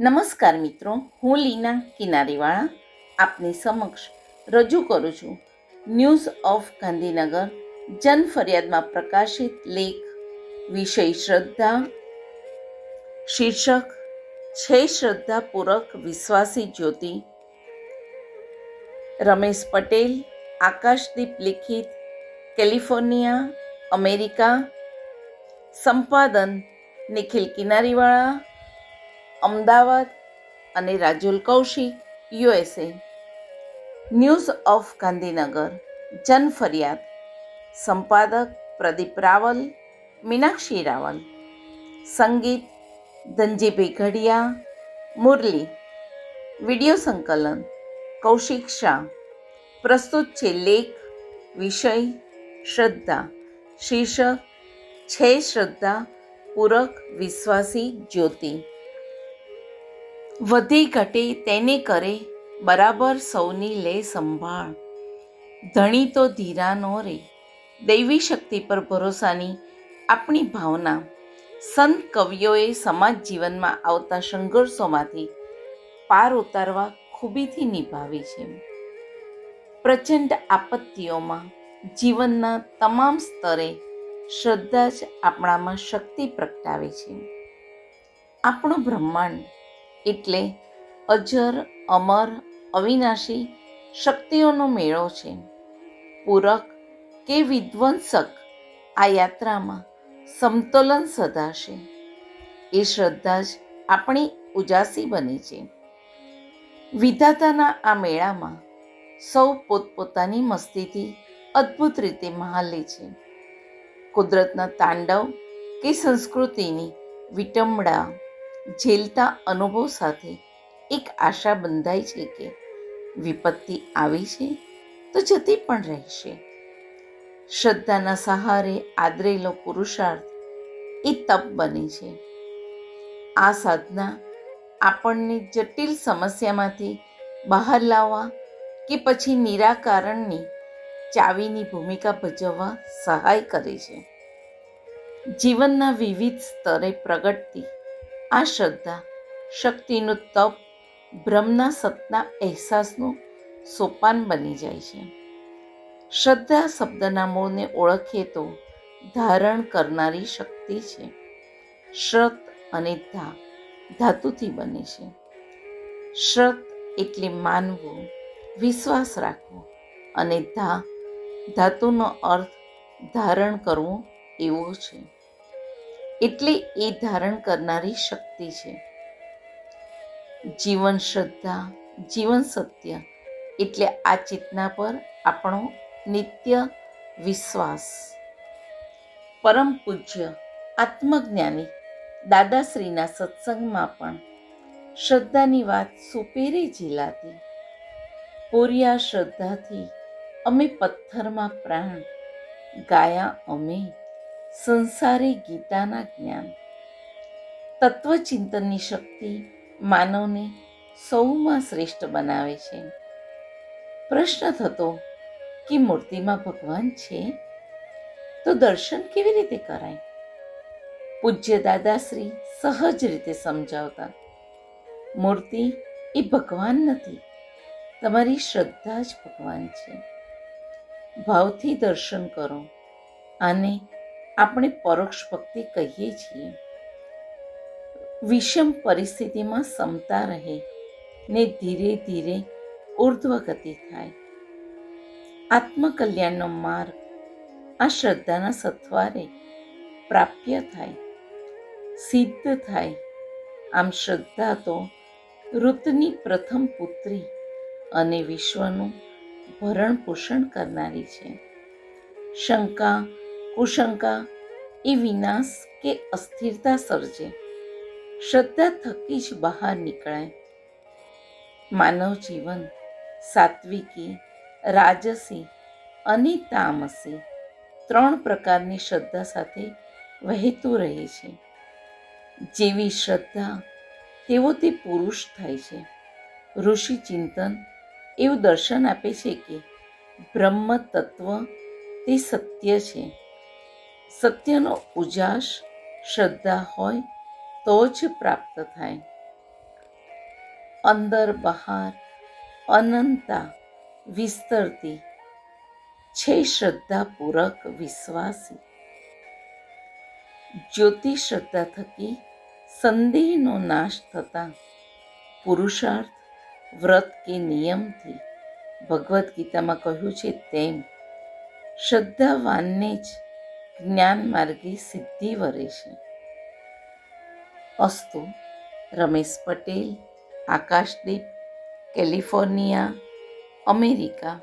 નમસ્કાર મિત્રો, હું લીના કિનારીવાળા આપની સમક્ષ રજૂ કરું છું ન્યૂઝ ઓફ ગાંધીનગર જન ફરિયાદમાં પ્રકાશિત લેખ. વિષય શ્રદ્ધા. શીર્ષક છે શ્રદ્ધાપૂર્વક વિશ્વાસી જ્યોતિ. રમેશ પટેલ, આકાશદીપ લિખિત, કેલિફોર્નિયા, અમેરિકા. સંપાદન નિખિલ કિનારીવાળા, અમદાવાદ અને Rajul Kaushik, USA. News of Gandhinagar જન ફરિયાદ. સંપાદક પ્રદીપ રાવલ, મીનાક્ષી રાવલ. સંગીત ધનજીભાઈ ઘડિયા, મુરલી. વિડીયો સંકલન કૌશિક શાહ. પ્રસ્તુત છે લેખ. વિષય શ્રદ્ધા. શીર્ષક છે શ્રદ્ધા પૂરક વિશ્વાસી જ્યોતિ. વધી ઘટે તેને કરે બરાબર સૌની લે સંભાળ. ધણી તો ધીરાનો રે. દૈવી શક્તિ પર ભરોસાની આપણી ભાવના સંત કવિઓએ સમાજ જીવનમાં આવતા સંઘર્ષોમાંથી પાર ઉતારવા ખૂબીથી નિભાવી છે. પ્રચંડ આપત્તિઓમાં જીવનના તમામ સ્તરે શ્રદ્ધા જ આપણામાં શક્તિ પ્રગટાવે છે. આપણું બ્રહ્માંડ એટલે અજર, અમર, અવિનાશી શક્તિઓનો મેળો છે. પૂરક કે વિધ્વંસક આ યાત્રામાં સમતોલન સધાશે એ શ્રદ્ધા જ આપણી ઉજાસી બની છે. વિધાતાના આ મેળામાં સૌ પોતપોતાની મસ્તીથી અદ્ભુત રીતે મહાલે છે. કુદરતના તાંડવ કે સંસ્કૃતિની વિટંબણા ઝેલતા અનુભવ સાથે એક આશા બંધાય છે કે વિપત્તિ આવી છે તો જતી પણ રહેશે. શ્રદ્ધાના સહારે આદરેલો પુરુષાર્થ એ તપ બને છે. આ સાધના આપણને જટિલ સમસ્યામાંથી બહાર લાવવા કે પછી નિરાકરણની ચાવીની ભૂમિકા ભજવવા સહાય કરે છે. જીવનના વિવિધ સ્તરે પ્રગટતી આ શ્રદ્ધા શક્તિનું તપ બ્રહ્મના સતના અહેસાસનું સોપાન બની જાય છે. શ્રદ્ધા શબ્દના મૂળને ઓળખીએ તો ધારણ કરનારી શક્તિ છે. શ્રત અને ધા ધાતુથી બને છે. શ્રત એટલે માનવું, વિશ્વાસ રાખવો, અને ધા ધાતુનો અર્થ ધારણ કરવું એવો છે. એટલે એ ધારણ કરનારી શક્તિ છે. જીવન શ્રદ્ધા, જીવન સત્ય એટલે આ ચેતના પર આપણો નિત્ય વિશ્વાસ. પરમ પૂજ્ય આત્મજ્ઞાની દાદાશ્રીના સત્સંગમાં પણ શ્રદ્ધાની વાત સુપેરે ઝીલાતી. પૂર્યા શ્રદ્ધાથી અમે પથ્થરમાં પ્રાણ, ગાયા અમે સંસારે ગીતાના જ્ઞાન. તત્વચિંતનની શક્તિ માનવને સૌમાં શ્રેષ્ઠ બનાવે છે. પ્રશ્ન થતો કે મૂર્તિમાં ભગવાન છે તો દર્શન કેવી રીતે કરાય? પૂજ્ય દાદાશ્રી સહજ રીતે સમજાવતા, મૂર્તિ એ ભગવાન નથી, તમારી શ્રદ્ધા જ ભગવાન છે. ભાવથી દર્શન કરો. આને આપણે પરોક્ષ ભક્તિ કહીએ છીએ. વિષમ પરિસ્થિતિમાં સમતા રહે ને ધીરે ધીરે ઉર્ધ્વગતિ થાય. આત્મકલ્યાણનો માર્ગ આ શ્રદ્ધાના સથવારે પ્રાપ્ય થાય, સિદ્ધ થાય. આમ શ્રદ્ધા તો ઋતની પ્રથમ પુત્રી અને વિશ્વનું ભરણ પોષણ કરનારી છે. શંકા કુશંકા એ વિનાશ કે અસ્થિરતા સર્જે. શ્રદ્ધા થકી જ બહાર નીકળાય. માનવ જીવન સાત્વિકી, રાજસી અને તામસી ત્રણ પ્રકારની શ્રદ્ધા સાથે વહેતું રહે છે. જેવી શ્રદ્ધા તેવો તે પુરુષ થાય છે. ઋષિ ચિંતન એવું દર્શન આપે છે કે બ્રહ્મ તત્વ તે સત્ય છે. સત્યનો ઉજાસ શ્રદ્ધા હોય તો જ પ્રાપ્ત થાય. અંદર બહાર અનંતા વિસ્તરતી છે શ્રદ્ધાપૂર્વક વિશ્વાસી. જ્યોતિ શ્રદ્ધા થકી સંદેહનો નાશ થતા પુરુષાર્થ વ્રત કે નિયમથી ભગવદ્ ગીતામાં કહ્યું છે તેમ શ્રદ્ધાવાનને જ જ્ઞાન માર્ગે સિદ્ધિ વરે છે. અસ્તુ. Ramesh Patel, Akashdeep, California, America.